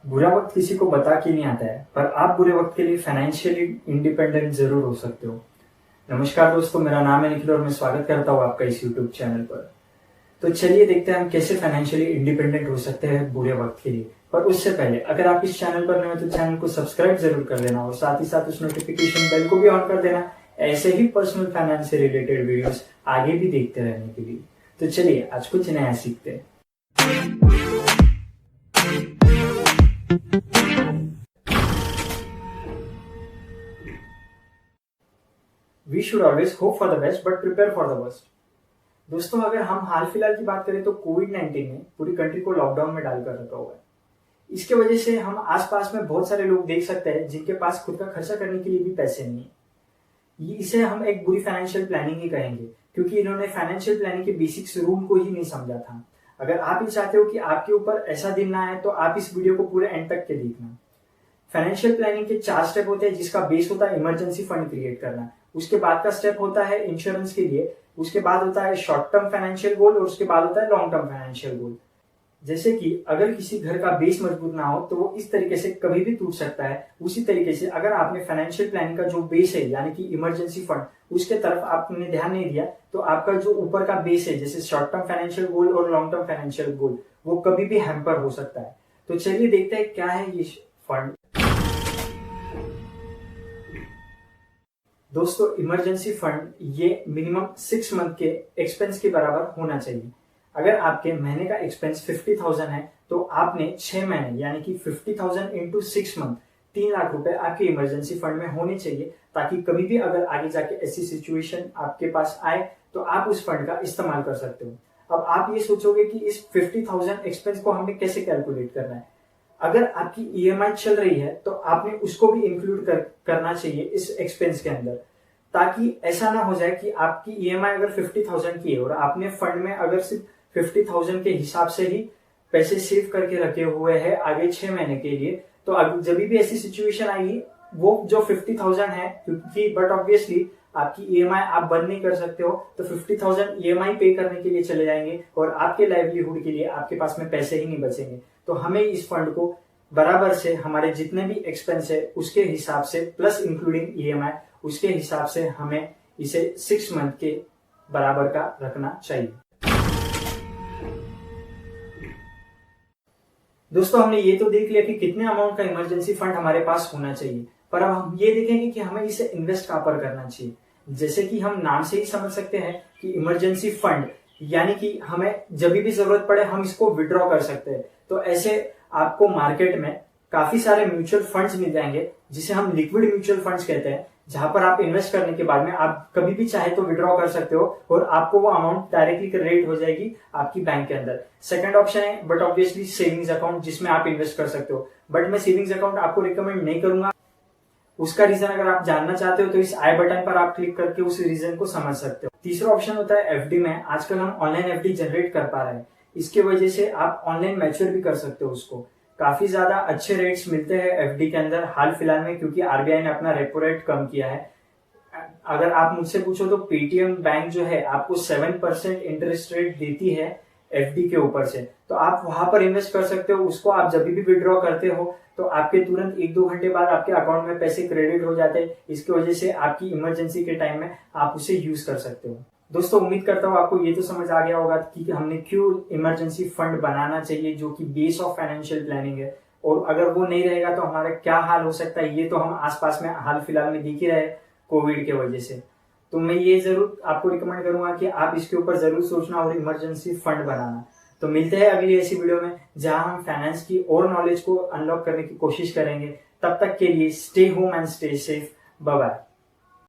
बुरा वक्त किसी को बता के नहीं आता है, पर आप बुरे वक्त के लिए फाइनेंशियली इंडिपेंडेंट जरूर हो सकते हो। नमस्कार दोस्तों, मेरा नाम है निखिल और मैं स्वागत करता हूँ आपका इस यूट्यूब चैनल पर। तो चलिए देखते हैं हम कैसे फाइनेंशियली इंडिपेंडेंट हो सकते हैं बुरे वक्त के लिए। पर उससे पहले अगर आप इस चैनल पर नए हो तो चैनल को सब्सक्राइब जरूर कर लेना और साथ ही साथ उस नोटिफिकेशन बेल को भी ऑन कर देना, ऐसे ही पर्सनल फाइनेंस से रिलेटेड वीडियोस आगे भी देखते रहने के लिए। तो चलिए आज कुछ नया सीखते हैं। We should always hope for the best but prepare for the worst. दोस्तों, अगर हम हाल फिलहाल की बात करें तो कोविड-19 ने पूरी कंट्री को लॉकडाउन में डालकर रखा हुआ है। इसके वजह से हम आसपास में बहुत सारे लोग देख सकते हैं जिनके पास खुद का खर्चा करने के लिए भी पैसे नहीं है। इसे हम एक बुरी फाइनेंशियल प्लानिंग ही कहेंगे, क्योंकि इन्होंने फाइनेंशियल प्लानिंग के बेसिक्स रूल को ही नहीं समझा था। अगर आप ये चाहते हो कि आपके ऊपर ऐसा दिन ना आए तो आप इस वीडियो को पूरे एंड तक के देखना। फाइनेंशियल प्लानिंग के 4 स्टेप होते हैं, जिसका बेस होता है इमरजेंसी फंड क्रिएट करना। उसके बाद का स्टेप होता है इंश्योरेंस के लिए, उसके बाद होता है शॉर्ट टर्म फाइनेंशियल गोल और उसके बाद होता है लॉन्ग टर्म फाइनेंशियल गोल। जैसे कि अगर किसी घर का बेस मजबूत ना हो तो वो इस तरीके से कभी भी टूट सकता है। उसी तरीके से अगर आपने फाइनेंशियल प्लानिंग का जो बेस है यानी कि इमरजेंसी फंड, उसके तरफ आपने ध्यान नहीं दिया तो आपका जो ऊपर का बेस है जैसे शॉर्ट टर्म फाइनेंशियल गोल और लॉन्ग टर्म फाइनेंशियल गोल, वो कभी भी हैम्पर हो सकता है। तो चलिए देखते हैं क्या है ये फंड। दोस्तों, इमरजेंसी फंड ये मिनिमम 6 मंथ के एक्सपेंस के बराबर होना चाहिए। अगर आपके महीने का एक्सपेंस 50,000 है तो आपने 6 महीने यानी कि 50,000 इंटू 6 मंथ 3 लाख रुपए आपके इमरजेंसी फंड में होने चाहिए, ताकि कभी भी अगर आगे जाके ऐसी सिचुएशन आपके पास आए तो आप उस फंड का इस्तेमाल कर सकते हो। अब आप ये सोचोगे कि इस 50,000 एक्सपेंस को हमने कैसे कैलकुलेट करना है। अगर आपकी ईएमआई चल रही है तो आपने उसको भी इंक्लूड करना चाहिए इस एक्सपेंस के अंदर, ताकि ऐसा ना हो जाए कि आपकी ईएमआई अगर 50,000 की है और आपने फंड में अगर सिर्फ 50,000 के हिसाब से ही पैसे सेव करके रखे हुए हैं आगे 6 महीने के लिए, तो जब भी ऐसी सिचुएशन आएगी वो जो 50,000 है, क्योंकि बट ऑब्वियसली आपकी ईएमआई आप बंद नहीं कर सकते हो, तो 50,000 ईएमआई पे करने के लिए चले जाएंगे और आपके लाइवलीहुड के लिए आपके पास में पैसे ही नहीं बचेंगे। तो हमें इस फंड को बराबर से हमारे जितने भी एक्सपेंस है उसके हिसाब से प्लस इंक्लूडिंग ईएमआई, उसके हिसाब से हमें इसे 6 मंथ के बराबर का रखना चाहिए। दोस्तों, हमने ये तो देख लिया कि कितने अमाउंट का इमरजेंसी फंड हमारे पास होना चाहिए, पर अब हम ये देखेंगे कि हमें इसे इन्वेस्ट कहां पर करना चाहिए। जैसे कि हम नाम से ही समझ सकते हैं कि इमरजेंसी फंड यानी कि हमें जब भी जरूरत पड़े हम इसको विड्रॉ कर सकते हैं। तो ऐसे आपको मार्केट में काफी सारे म्यूचुअल फंड्स मिल जाएंगे, जिसे हम लिक्विड म्यूचुअल फंड्स कहते हैं, जहां पर आप इन्वेस्ट करने के बाद में आप कभी भी चाहे तो विड्रॉ कर सकते हो और आपको वो अमाउंट डायरेक्टली क्रेडिट हो जाएगी आपकी बैंक के अंदर। सेकंड ऑप्शन है बट ऑब्वियसली सेविंग्स अकाउंट, जिसमें आप इन्वेस्ट कर सकते हो, बट मैं सेविंग्स अकाउंट आपको रिकमेंड नहीं करूंगा। उसका रीजन अगर आप जानना चाहते हो तो इस आई बटन पर आप क्लिक करके उस रीजन को समझ सकते हो। तीसरा ऑप्शन होता है एफडी में। आजकल हम ऑनलाइन एफडी जनरेट कर पा रहे हैं, इसके वजह से आप ऑनलाइन मैच्योर भी कर सकते हो उसको। काफी ज्यादा अच्छे रेट्स मिलते हैं एफडी के अंदर हाल फिलहाल में, क्योंकि आरबीआई ने अपना रेपो रेट कम किया है। अगर आप मुझसे पूछो तो पेटीएम बैंक जो है आपको 7% इंटरेस्ट रेट देती है एफडी के ऊपर से, तो आप वहां पर इन्वेस्ट कर सकते हो। उसको आप जब भी विड्रॉ करते हो तो आपके तुरंत 1-2 घंटे बाद आपके अकाउंट में पैसे क्रेडिट हो जाते हैं। इसकी वजह से आपकी इमरजेंसी के टाइम में आप उसे यूज कर सकते हो। दोस्तों, उम्मीद करता हूँ आपको ये तो समझ आ गया होगा कि हमने क्यों इमरजेंसी फंड बनाना चाहिए, जो कि बेस ऑफ फाइनेंशियल प्लानिंग है। और अगर वो नहीं रहेगा तो हमारा क्या हाल हो सकता है, ये तो हम आसपास में हाल फिलहाल में देख ही रहे कोविड के वजह से। तो मैं ये जरूर आपको रिकमेंड करूंगा कि आप इसके ऊपर जरूर सोचना और इमरजेंसी फंड बनाना। तो मिलते हैं अगली ऐसी वीडियो में जहां हम फाइनेंस की और नॉलेज को अनलॉक करने की कोशिश करेंगे। तब तक के लिए stay home and stay safe. Bye bye.